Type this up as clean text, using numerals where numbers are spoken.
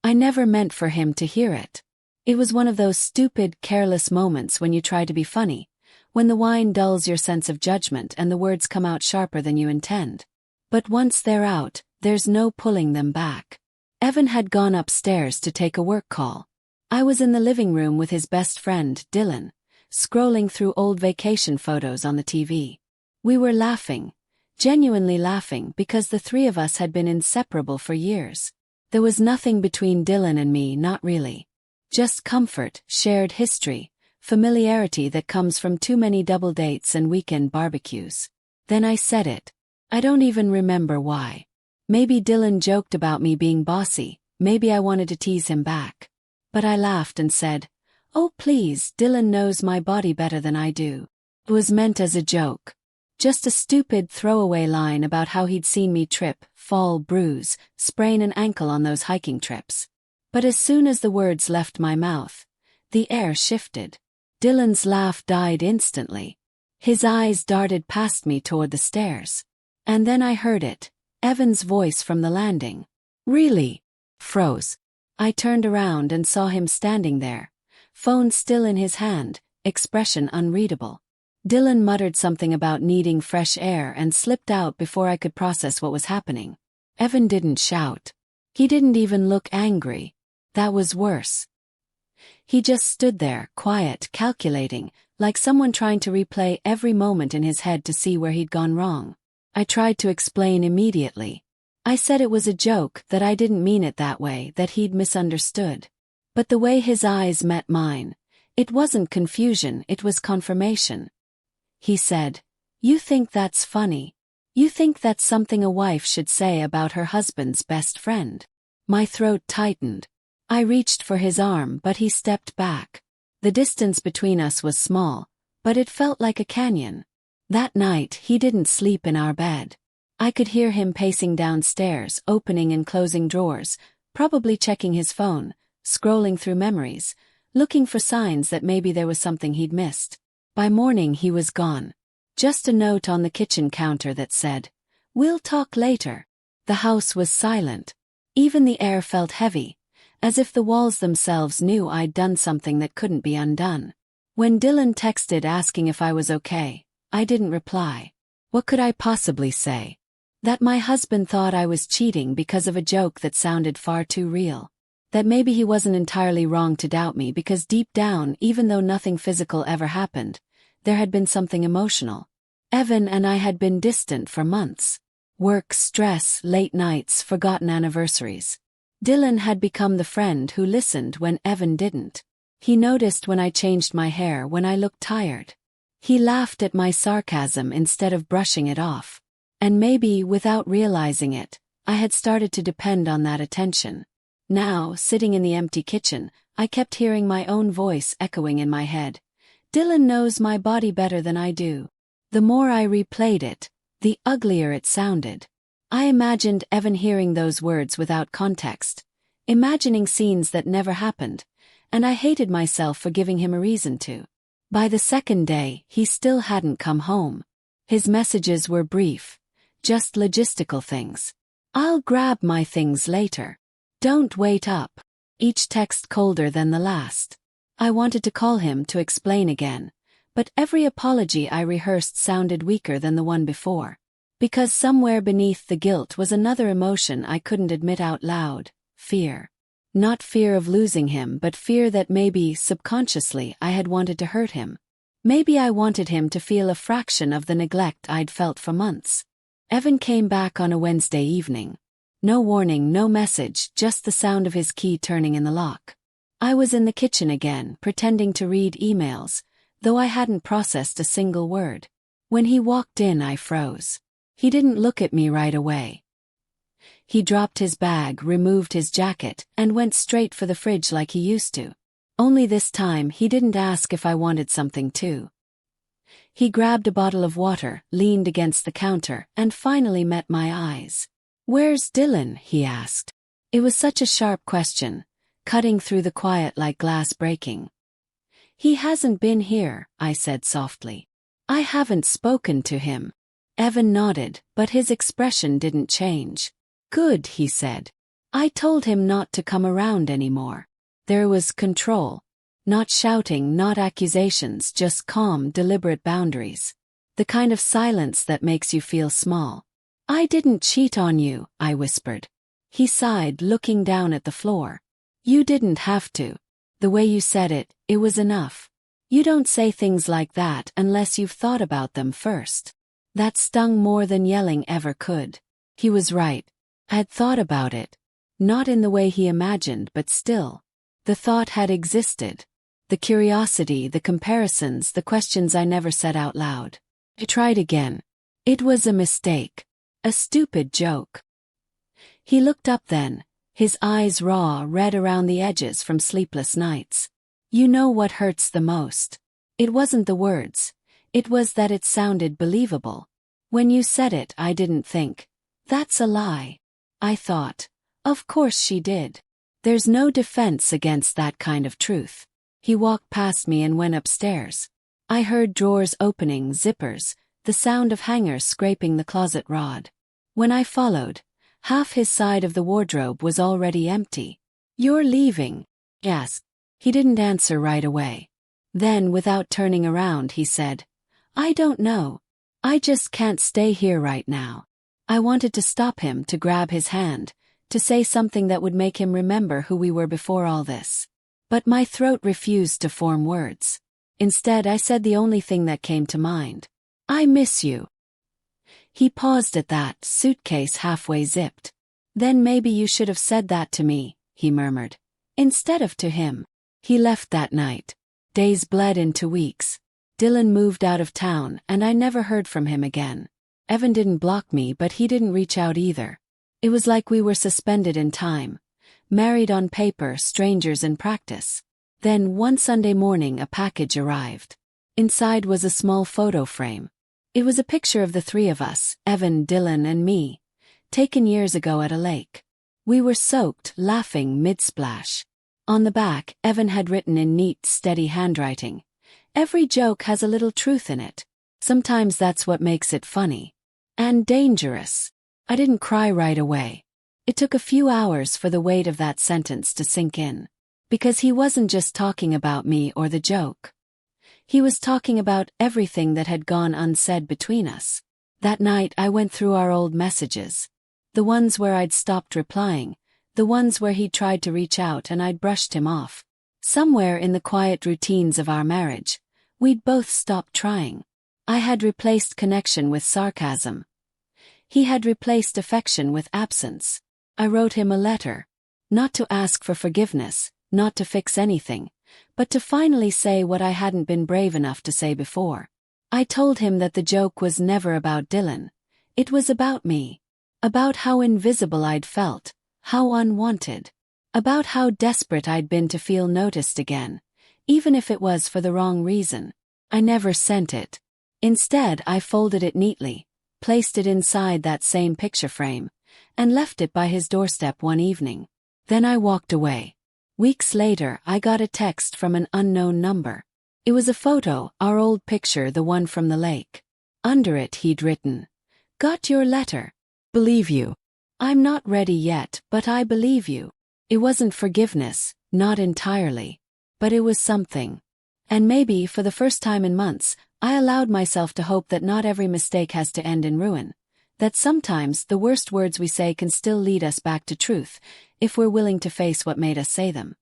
I never meant for him to hear it. It was one of those stupid, careless moments when you try to be funny, when the wine dulls your sense of judgment and the words come out sharper than you intend. But once they're out, there's no pulling them back. Evan had gone upstairs to take a work call. I was in the living room with his best friend, Dylan, scrolling through old vacation photos on the TV. We were laughing, genuinely laughing, because the three of us had been inseparable for years. There was nothing between Dylan and me, not really. Just comfort, shared history, familiarity that comes from too many double dates and weekend barbecues. Then I said it. I don't even remember why. Maybe Dylan joked about me being bossy, maybe I wanted to tease him back. But I laughed and said, "Oh please, Dylan knows my body better than I do." It was meant as a joke. Just a stupid throwaway line about how he'd seen me trip, fall, bruise, sprain an ankle on those hiking trips. But as soon as the words left my mouth, the air shifted. Dylan's laugh died instantly. His eyes darted past me toward the stairs. And then I heard it, Evan's voice from the landing. "Really?" Froze. I turned around and saw him standing there, phone still in his hand, expression unreadable. Dylan muttered something about needing fresh air and slipped out before I could process what was happening. Evan didn't shout. He didn't even look angry. That was worse. He just stood there, quiet, calculating, like someone trying to replay every moment in his head to see where he'd gone wrong. I tried to explain immediately. I said it was a joke, that I didn't mean it that way, that he'd misunderstood. But the way his eyes met mine, it wasn't confusion, it was confirmation. He said, "You think that's funny? You think that's something a wife should say about her husband's best friend?" My throat tightened. I reached for his arm, but he stepped back. The distance between us was small, but it felt like a canyon. That night, he didn't sleep in our bed. I could hear him pacing downstairs, opening and closing drawers, probably checking his phone, scrolling through memories, looking for signs that maybe there was something he'd missed. By morning he was gone. Just a note on the kitchen counter that said, "We'll talk later." The house was silent. Even the air felt heavy, as if the walls themselves knew I'd done something that couldn't be undone. When Dylan texted asking if I was okay, I didn't reply. What could I possibly say? That my husband thought I was cheating because of a joke that sounded far too real. That maybe he wasn't entirely wrong to doubt me because deep down, even though nothing physical ever happened, there had been something emotional. Evan and I had been distant for months. Work, stress, late nights, forgotten anniversaries. Dylan had become the friend who listened when Evan didn't. He noticed when I changed my hair, when I looked tired. He laughed at my sarcasm instead of brushing it off. And maybe, without realizing it, I had started to depend on that attention. Now, sitting in the empty kitchen, I kept hearing my own voice echoing in my head. "Dylan knows my body better than I do." The more I replayed it, the uglier it sounded. I imagined Evan hearing those words without context, imagining scenes that never happened, and I hated myself for giving him a reason to. By the second day, he still hadn't come home. His messages were brief, just logistical things. "I'll grab my things later. Don't wait up." Each text colder than the last. I wanted to call him to explain again, but every apology I rehearsed sounded weaker than the one before. Because somewhere beneath the guilt was another emotion I couldn't admit out loud: fear. Not fear of losing him, but fear that maybe, subconsciously, I had wanted to hurt him. Maybe I wanted him to feel a fraction of the neglect I'd felt for months. Evan came back on a Wednesday evening. No warning, no message, just the sound of his key turning in the lock. I was in the kitchen again, pretending to read emails, though I hadn't processed a single word. When he walked in, I froze. He didn't look at me right away. He dropped his bag, removed his jacket, and went straight for the fridge like he used to. Only this time he didn't ask if I wanted something too. He grabbed a bottle of water, leaned against the counter, and finally met my eyes. "Where's Dylan?" he asked. It was such a sharp question, cutting through the quiet like glass breaking. "He hasn't been here," I said softly. "I haven't spoken to him." Evan nodded, but his expression didn't change. "Good," he said. I told him not to come around anymore. There was control. Not shouting, not accusations, just calm, deliberate boundaries. The kind of silence that makes you feel small. I didn't cheat on you, I whispered. He sighed, looking down at the floor. You didn't have to. The way you said it, it was enough. You don't say things like that unless you've thought about them first. That stung more than yelling ever could. He was right. I had thought about it. Not in the way he imagined, but still. The thought had existed. The curiosity, the comparisons, the questions I never said out loud. I tried again. It was a mistake. A stupid joke. He looked up then, his eyes raw, red around the edges from sleepless nights. You know what hurts the most? It wasn't the words. It was that it sounded believable. When you said it, I didn't think, that's a lie. I thought, of course she did. There's no defense against that kind of truth. He walked past me and went upstairs. I heard drawers opening, zippers, the sound of hangers scraping the closet rod. When I followed, half his side of the wardrobe was already empty. You're leaving? I asked. He didn't answer right away. Then, without turning around, he said, I don't know. I just can't stay here right now. I wanted to stop him, to grab his hand, to say something that would make him remember who we were before all this. But my throat refused to form words. Instead, I said the only thing that came to mind. I miss you. He paused at that, suitcase halfway zipped. Then maybe you should have said that to me, he murmured, instead of to him. He left that night. Days bled into weeks. Dylan moved out of town, and I never heard from him again. Evan didn't block me, but he didn't reach out either. It was like we were suspended in time. Married on paper, strangers in practice. Then, one Sunday morning, a package arrived. Inside was a small photo frame. It was a picture of the three of us, Evan, Dylan, and me, taken years ago at a lake. We were soaked, laughing mid-splash. On the back, Evan had written in neat, steady handwriting, every joke has a little truth in it. Sometimes that's what makes it funny. And dangerous. I didn't cry right away. It took a few hours for the weight of that sentence to sink in. Because he wasn't just talking about me or the joke. He was talking about everything that had gone unsaid between us. That night I went through our old messages. The ones where I'd stopped replying. The ones where he'd tried to reach out and I'd brushed him off. Somewhere in the quiet routines of our marriage, we'd both stopped trying. I had replaced connection with sarcasm. He had replaced affection with absence. I wrote him a letter. Not to ask for forgiveness, not to fix anything, but to finally say what I hadn't been brave enough to say before. I told him that the joke was never about Dylan. It was about me. About how invisible I'd felt, how unwanted. About how desperate I'd been to feel noticed again, even if it was for the wrong reason. I never sent it. Instead, I folded it neatly, placed it inside that same picture frame, and left it by his doorstep one evening. Then I walked away. Weeks later, I got a text from an unknown number. It was a photo, our old picture, the one from the lake. Under it, he'd written, "Got your letter. Believe you. I'm not ready yet, but I believe you." It wasn't forgiveness, not entirely. But it was something. And maybe, for the first time in months, I allowed myself to hope that not every mistake has to end in ruin. That sometimes the worst words we say can still lead us back to truth, if we're willing to face what made us say them.